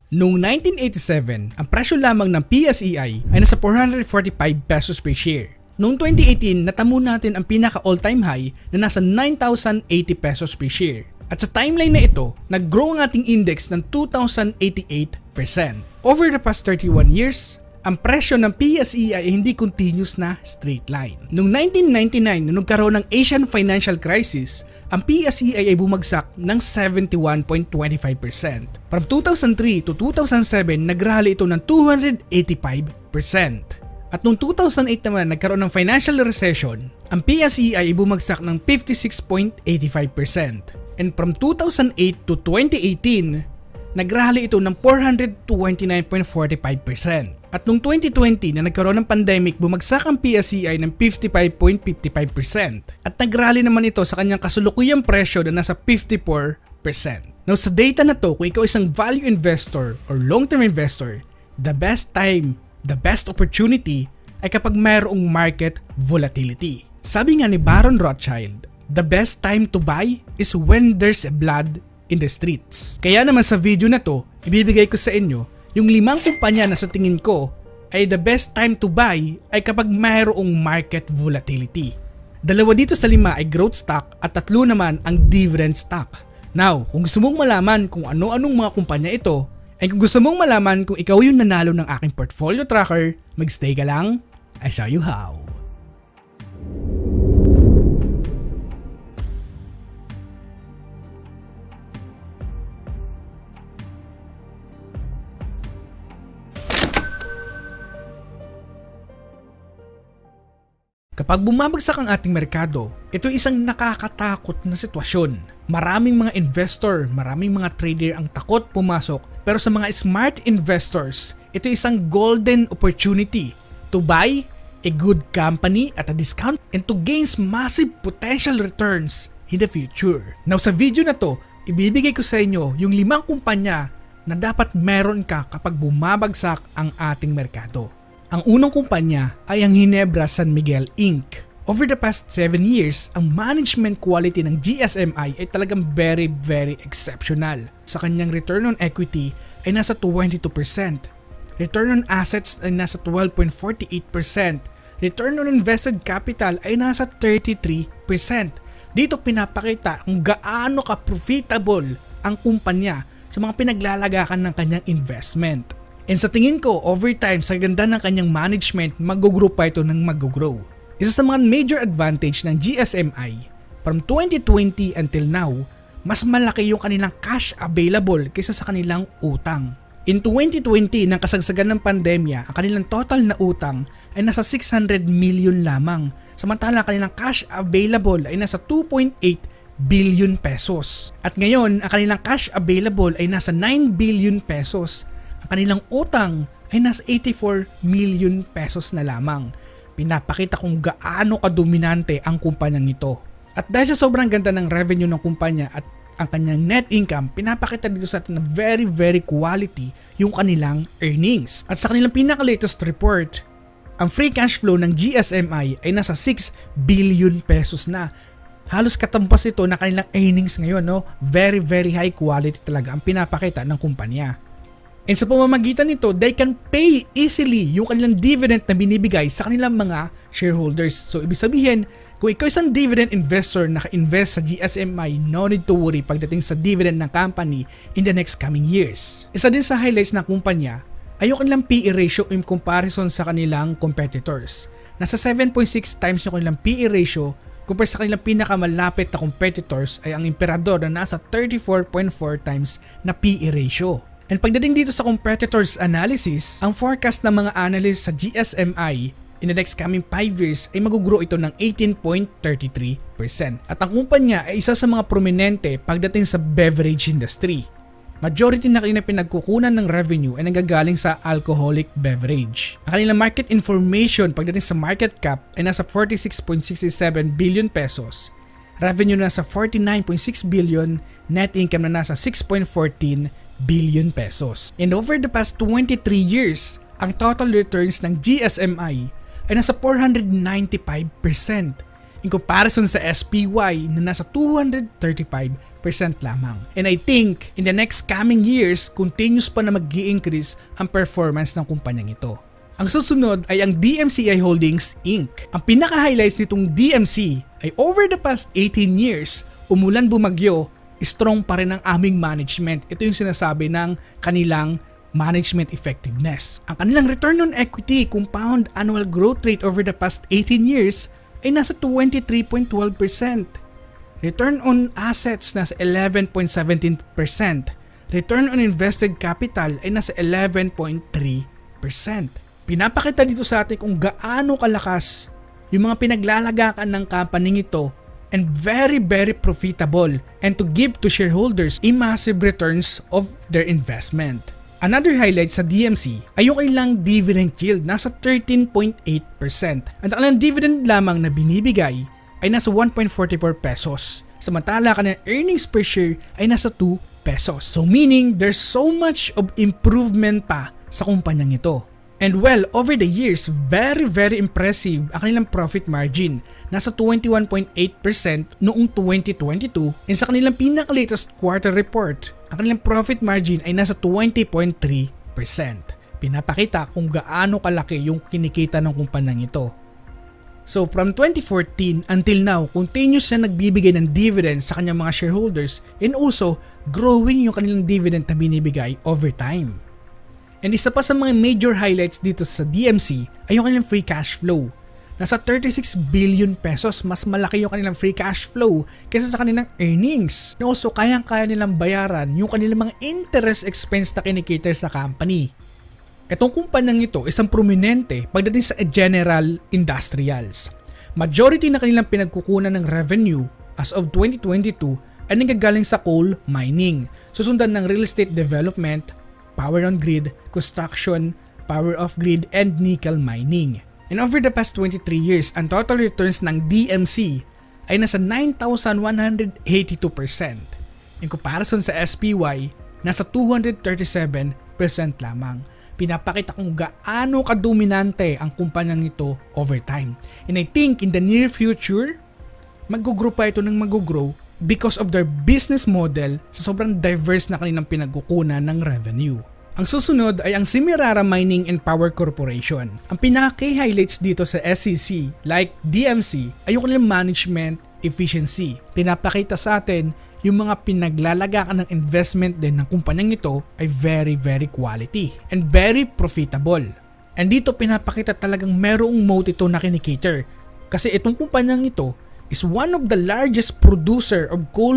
Noong 1987, ang presyo lamang ng PSEI ay nasa 445 pesos per share. Noong 2018, natamo natin ang pinaka all-time high na nasa 9,080 pesos per share. At sa timeline na ito, nag-grow ang ating index ng 2,088%. Over the past 31 years, ang presyo ng PSEI ay hindi continuous na straight line. Noong 1999, nung nagkaroon ng Asian Financial Crisis, ang PSEI ay bumagsak ng 71.25%. From 2003 to 2007, nagrally ito ng 285%. At noong 2008 naman, nagkaroon ng financial recession, ang PSEI ay bumagsak ng 56.85%. And from 2008 to 2018, nagrally ito ng 429.45%. At noong 2020 na nagkaroon ng pandemic, bumagsak ang PSEI ng 55.55%. At nagrally naman ito sa kanyang kasulukuyang presyo na nasa 54%. Now sa data na to, kung ikaw isang value investor or long-term investor, the best time, the best opportunity ay kapag mayroong market volatility. Sabi nga ni Baron Rothschild, the best time to buy is when there's blood in the streets. Kaya naman sa video na to, ibibigay ko sa inyo yung 5 kumpanya na sa tingin ko ay the best time to buy ay kapag mayroong market volatility. 2 dito sa 5 ay growth stock at 3 naman ang dividend stock. Now, kung gusto mong malaman kung ano-anong mga kumpanya ito, ay kung gusto mong malaman kung ikaw yung nanalo ng aking portfolio tracker, magstay ka lang, I show you how. Kapag bumabagsak ang ating merkado, ito ay isang nakakatakot na sitwasyon. Maraming mga investor, maraming mga trader ang takot pumasok, pero sa mga smart investors, ito ay isang golden opportunity to buy a good company at a discount and to gain massive potential returns in the future. Now sa video na to, ibibigay ko sa inyo yung 5 kumpanya na dapat meron ka kapag bumabagsak ang ating merkado. Ang unang kumpanya ay ang Ginebra San Miguel Inc. Over the past 7 years, ang management quality ng GSMI ay talagang very exceptional. Sa kanyang return on equity ay nasa 22%. Return on assets ay nasa 12.48%. Return on invested capital ay nasa 33%. Dito pinapakita kung gaano ka-profitable ang kumpanya sa mga pinaglalagakan ng kanyang investment. And sa tingin ko, over time, sa ganda ng kanyang management, mag-grow pa ito ng mag-grow. Isa sa mga major advantage ng GSMI, from 2020 until now, mas malaki yung kanilang cash available kaysa sa kanilang utang. In 2020, nang kasagsagan ng pandemya, ang kanilang total na utang ay nasa 600 million lamang. Samantala, ang kanilang cash available ay nasa 2.8 billion pesos. At ngayon, ang kanilang cash available ay nasa 9 billion pesos. Ang kanilang utang ay nasa 84 million pesos na lamang. Pinapakita kung gaano kadominante ang kumpanyang ito. At dahil sa sobrang ganda ng revenue ng kumpanya at ang kanyang net income, pinapakita dito sa atin na very quality yung kanilang earnings. At sa kanilang pinaka-latest report, ang free cash flow ng GSMI ay nasa 6 billion pesos na. Halos katampas ito na kanilang earnings ngayon, no? Very high quality talaga ang pinapakita ng kumpanya. And sa pamamagitan nito, they can pay easily yung kanilang dividend na binibigay sa kanilang mga shareholders. So ibig sabihin, kung ikaw isang dividend investor na naka-invest sa GSMI, no need to worry pagdating sa dividend ng company in the next coming years. Isa din sa highlights ng kumpanya ay yung kanilang PE ratio in comparison sa kanilang competitors. Nasa 7.6 times yung kanilang PE ratio compare sa kanilang pinakamalapit na competitors ay ang Emperador na nasa 34.4 times na PE ratio. And pagdating dito sa competitors analysis, ang forecast ng mga analysts sa GSMI in the next coming 5 years ay mag-grow ito ng 18.33%. At ang kumpanya ay isa sa mga prominente pagdating sa beverage industry. Majority na kanila pinagkukunan ng revenue ay nanggagaling sa alcoholic beverage. Ang kanilang market information pagdating sa market cap ay nasa 46.67 billion pesos. Revenue na nasa 49.6 billion, net income na nasa 6.14 billion pesos. And over the past 23 years, ang total returns ng GSMI ay nasa 495% in comparison sa SPY na nasa 235%. lamang. And I think in the next coming years, continuous pa na mag-i-increase ang performance ng kumpanyang ito. Ang susunod ay ang DMCI Holdings Inc. Ang pinaka-highlights nitong DMC ay over the past 18 years, umulan bumagyo, strong pa rin ang aming management. Ito yung sinasabi ng kanilang management effectiveness. Ang kanilang return on equity compound annual growth rate over the past 18 years ay nasa 23.12%. Return on assets nasa 11.17%. Return on invested capital ay nasa 11.3%. Pinapakita dito sa atin kung gaano kalakas yung mga pinaglalagakan ng company ito and very profitable and to give to shareholders a massive returns of their investment. Another highlight sa DMC ay yung kailang dividend yield nasa 13.8%. Ang kanilang dividend lamang na binibigay ay nasa 1.44 pesos. Samantala kanilang earnings per share ay nasa 2 pesos. So meaning there's so much of improvement pa sa kumpanyang ito. And well, over the years, very impressive ang kanilang profit margin. Nasa 21.8% noong 2022 and sa kanilang pinaka-latest quarter report, ang kanilang profit margin ay nasa 20.3%. Pinapakita kung gaano kalaki yung kinikita ng kumpanyang ito. So from 2014 until now, continuous na nagbibigay ng dividends sa kanyang mga shareholders and also growing yung kanilang dividend na binibigay over time. And isa pa sa mga major highlights dito sa DMC ay yung kanilang free cash flow. Nasa 36 billion pesos, mas malaki yung kanilang free cash flow kaysa sa kanilang earnings. And also kayang-kaya nilang bayaran yung kanilang mga interest expense na kinikater sa company. Itong kumpanyang ito isang prominente pagdating sa general industrials. Majority na kanilang pinagkukunan ng revenue as of 2022 ay nanggagaling sa coal mining, susundan ng real estate development, power on grid, construction, power off grid, and nickel mining. And over the past 23 years, ang total returns ng DMC ay nasa 9,182%. In comparison sa SPY, nasa 237% lamang. Pinapakita kung gaano kadominante ang kumpanyang ito over time. And I think in the near future, mag-grow pa ito ng mag-grow because of their business model sa sobrang diverse na kanilang pinagkukunan ng revenue. Ang susunod ay ang Semirara Mining and Power Corporation. Ang pinaka-key highlights dito sa SEC like DMC ay yung kanilang management efficiency. Pinapakita sa atin yung mga pinaglalagakan ng investment din ng kumpanyang ito ay very quality and very profitable. And dito pinapakita talagang merong moat ito na kinikater kasi itong kumpanyang ito is one of the largest producer of coal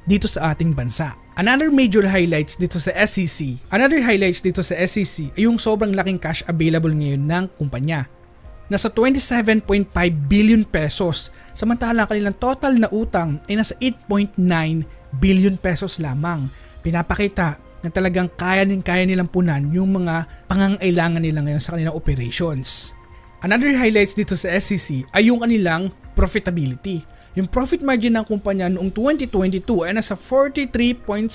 dito sa ating bansa. Another major highlights dito sa SEC ay yung sobrang laking cash available ngayon ng kumpanya. Nasa 27.5 billion pesos, samantala kanilang total na utang ay nasa 8.9 billion pesos lamang. Pinapakita na talagang kaya nilang punan yung mga pangangailangan nila ngayon sa kanilang operations. Another highlights dito sa SEC ay yung kanilang profitability. Yung profit margin ng kumpanya noong 2022 ay nasa 43.75%.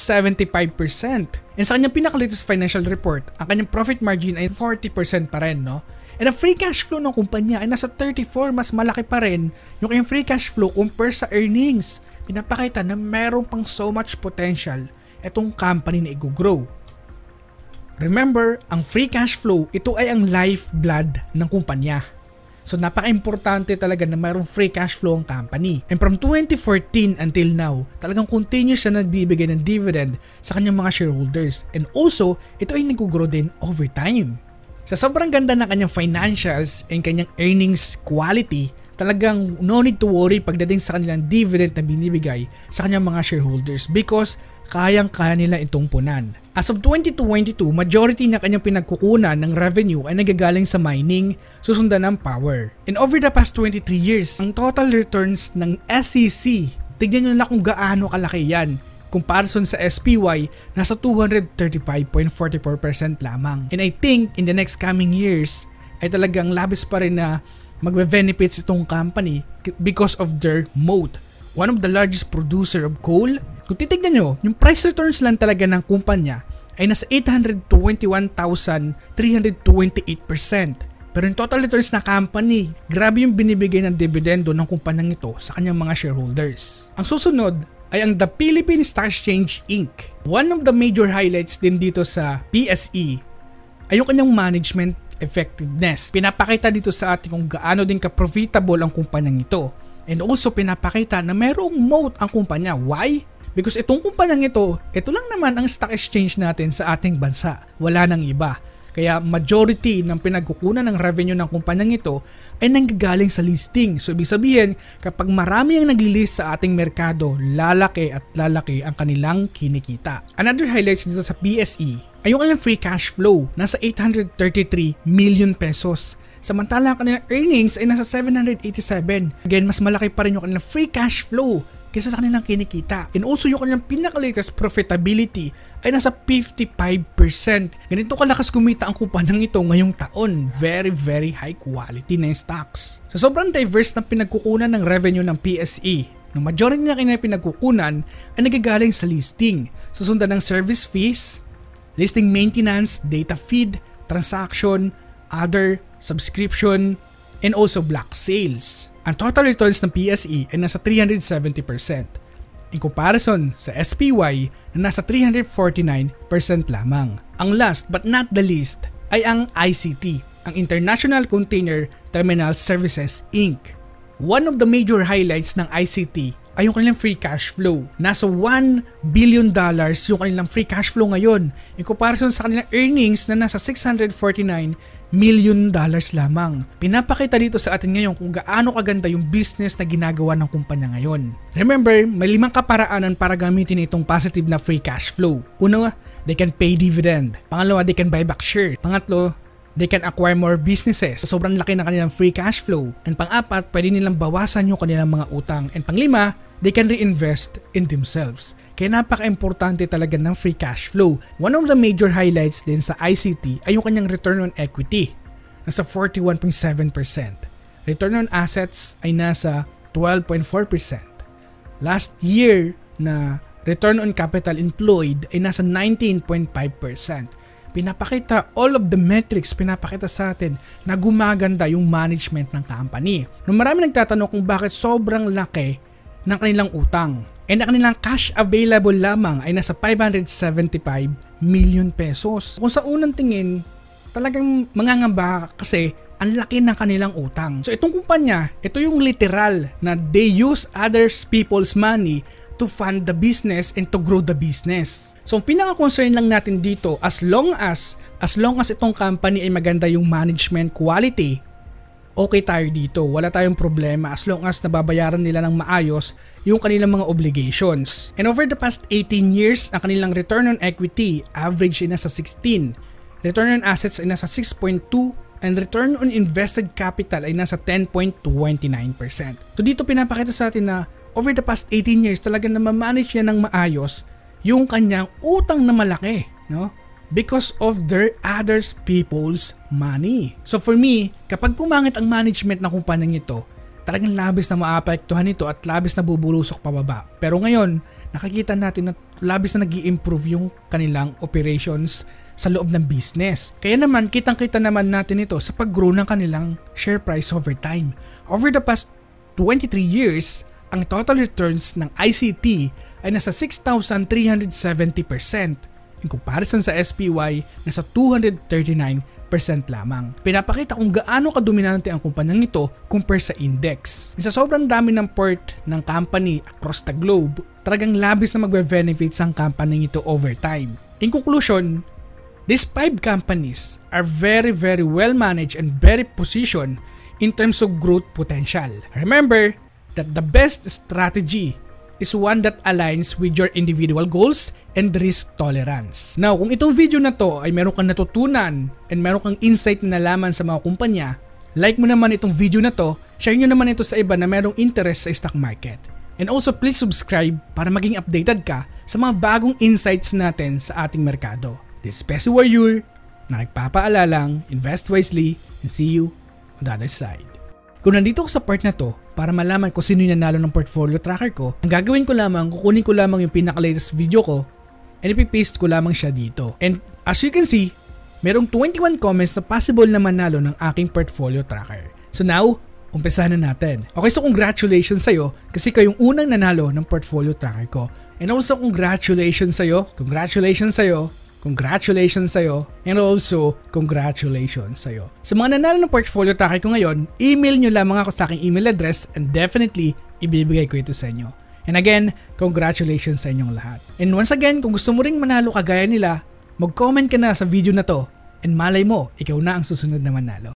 And sa kanyang pinaka-latest financial report, ang kanyang profit margin ay 40% pa rin, no? And ang free cash flow ng kumpanya ay nasa 34, mas malaki pa rin yung kanyang free cash flow compare sa earnings. Pinapakita na meron pang so much potential itong company na i-grow. Remember, ang free cash flow, ito ay ang lifeblood ng kumpanya. So napaka-importante talaga na mayroong free cash flow ang company. And from 2014 until now, talagang continuous siya nagbibigay ng dividend sa kanyang mga shareholders. And also, ito ay nag-grow din over time. Sa sobrang ganda ng kanyang financials and kanyang earnings quality, talagang no need to worry pagdating sa kanilang dividend na binibigay sa kanyang mga shareholders because kayang-kaya nila itong punan. As of 2022, majority na kanyang pinagkukunan ng revenue ay nagagaling sa mining, susundan ng power. And over the past 23 years, ang total returns ng SEC, tignan nyo na kung gaano kalaki yan. Comparison sa SPY, nasa 235.44% lamang. And I think in the next coming years, ay talagang labis pa rin na magbe-benefits itong company because of their moat. One of the largest producer of coal. Kung titignan nyo, yung price returns lang talaga ng kumpanya ay nasa 821,328%. Pero yung total returns na company, grabe yung binibigay ng dividendo ng kumpanyang ito sa kanyang mga shareholders. Ang susunod ay ang The Philippine Stock Exchange Inc. One of the major highlights din dito sa PSE ay yung kanyang management effectiveness. Pinapakita dito sa atin kung gaano din ka-profitable ang kumpanyang ito. And also pinapakita na mayroong moat ang kumpanya. Why? Because itong kumpanyang ito lang naman ang stock exchange natin sa ating bansa. Wala nang iba. Kaya majority ng pinagkukunan ng revenue ng kumpanyang ito ay nanggagaling sa listing. So ibig sabihin, kapag marami ang naglilist sa ating merkado, lalaki at lalaki ang kanilang kinikita. Another highlights dito sa PSE ay yung kanilang free cash flow. Nasa 833 million pesos. Samantala ang kanilang earnings ay nasa 787. Again, mas malaki pa rin yung kanilang free cash flow kaysa sa kanilang kinikita. And also yung kanilang pinaka-latest profitability ay nasa 55%. Ganito kalakas kumita ang kumpanyang ito ngayong taon. Very, very high quality na yung stocks. So sobrang diverse ng pinagkukunan ng revenue ng PSE. No majority na kanilang pinagkukunan ay nagagaling sa listing. Susundan ng service fees, listing maintenance, data feed, transaction, other, subscription, and also block sales. Ang total returns ng PSE ay nasa 370%. In comparison sa SPY na nasa 349% lamang. Ang last but not the least ay ang ICT, ang International Container Terminal Services Inc. One of the major highlights ng ICT ay yung kanilang free cash flow. Nasa $1 billion yung kanilang free cash flow ngayon in comparison sa kanilang earnings na nasa $649 million lamang. Pinapakita dito sa atin ngayon kung gaano kaganda yung business na ginagawa ng kumpanya ngayon. Remember, may 5 kaparaanan para gamitin itong positive na free cash flow. Uno, they can pay dividend. Pangalawa, they can buy back shares. Pangatlo, they can acquire more businesses. Sobrang laki ng kanilang free cash flow. And pang-apat, pwede nilang bawasan yung kanilang mga utang. And pang-5, they can reinvest in themselves. Kaya napaka-importante talaga ng free cash flow. One of the major highlights din sa ICT ay yung kanyang return on equity. Nasa 41.7%. Return on assets ay nasa 12.4%. Last year na return on capital employed ay nasa 19.5%. Pinapakita all of the metrics, pinapakita sa atin na gumaganda yung management ng company. Nung marami nagtatanong kung bakit sobrang laki ng kanilang utang. And ang kanilang cash available lamang ay nasa 575 million pesos. Kung sa unang tingin, talagang mangangamba kasi ang laki ng kanilang utang. So itong kumpanya, ito yung literal na they use other people's money to fund the business and to grow the business. So ang pinaka-concern lang natin dito, as long as itong company ay maganda yung management quality, okay tayo dito. Wala tayong problema as long as nababayaran nila ng maayos yung kanilang mga obligations. And over the past 18 years, ang kanilang return on equity average ay nasa 16. Return on assets ay nasa 6.2 and return on invested capital ay nasa 10.29%. So dito pinapakita sa atin na over the past 18 years talagang namamanage yan ng maayos yung kanyang utang na malaki, no? Because of their others people's money. So for me, kapag pumangit ang management ng kumpanyang ito, talagang labis na maapektuhan ito at labis na bubulusok pababa. Pero ngayon, nakikita natin na labis na nag-i-improve yung kanilang operations sa loob ng business. Kaya naman, kitang-kita naman natin ito sa pag-grow ng kanilang share price over time. Over the past 23 years, ang total returns ng ICT ay nasa 6,370%. In comparison sa SPY, nasa 239% lamang. Pinapakita kung gaano kadominante ang kumpanyang ito compare sa index. Sa sobrang dami ng port ng company across the globe, talagang labis na magbe-benefits ang company ito over time. In conclusion, these 5 companies are very well managed and very positioned in terms of growth potential. Remember that the best strategy is one that aligns with your individual goals and risk tolerance. Now, kung itong video na to ay meron kang natutunan and meron kang insight na nalaman sa mga kumpanya, like mo naman itong video na to, share nyo naman ito sa iba na merong interest sa stock market. And also please subscribe para maging updated ka sa mga bagong insights natin sa ating merkado. This is Pessi Warrior na nagpapaalalang, invest wisely, and see you on the other side. Kung nandito ko sa part na to para malaman kung sino yung nanalo ng portfolio tracker ko, ang gagawin ko lamang, kukunin ko lamang yung pinaka-latest video ko and ipipaste ko lamang siya dito. And as you can see, merong 21 comments na possible na manalo ng aking portfolio tracker. So now, umpisahan na natin. Okay, so congratulations sa'yo kasi kayong unang nanalo ng portfolio tracker ko. And also congratulations sa'yo, congratulations sa'yo, congratulations sa'yo, and also congratulations sa'yo. Sa mga nanalo ng portfolio tracker ko ngayon, email nyo lamang ako sa aking email address and definitely ibibigay ko ito sa inyo. And again, congratulations sa inyong lahat. And once again, kung gusto mo ring manalo kagaya nila, mag-comment ka na sa video na to and malay mo, ikaw na ang susunod na manalo.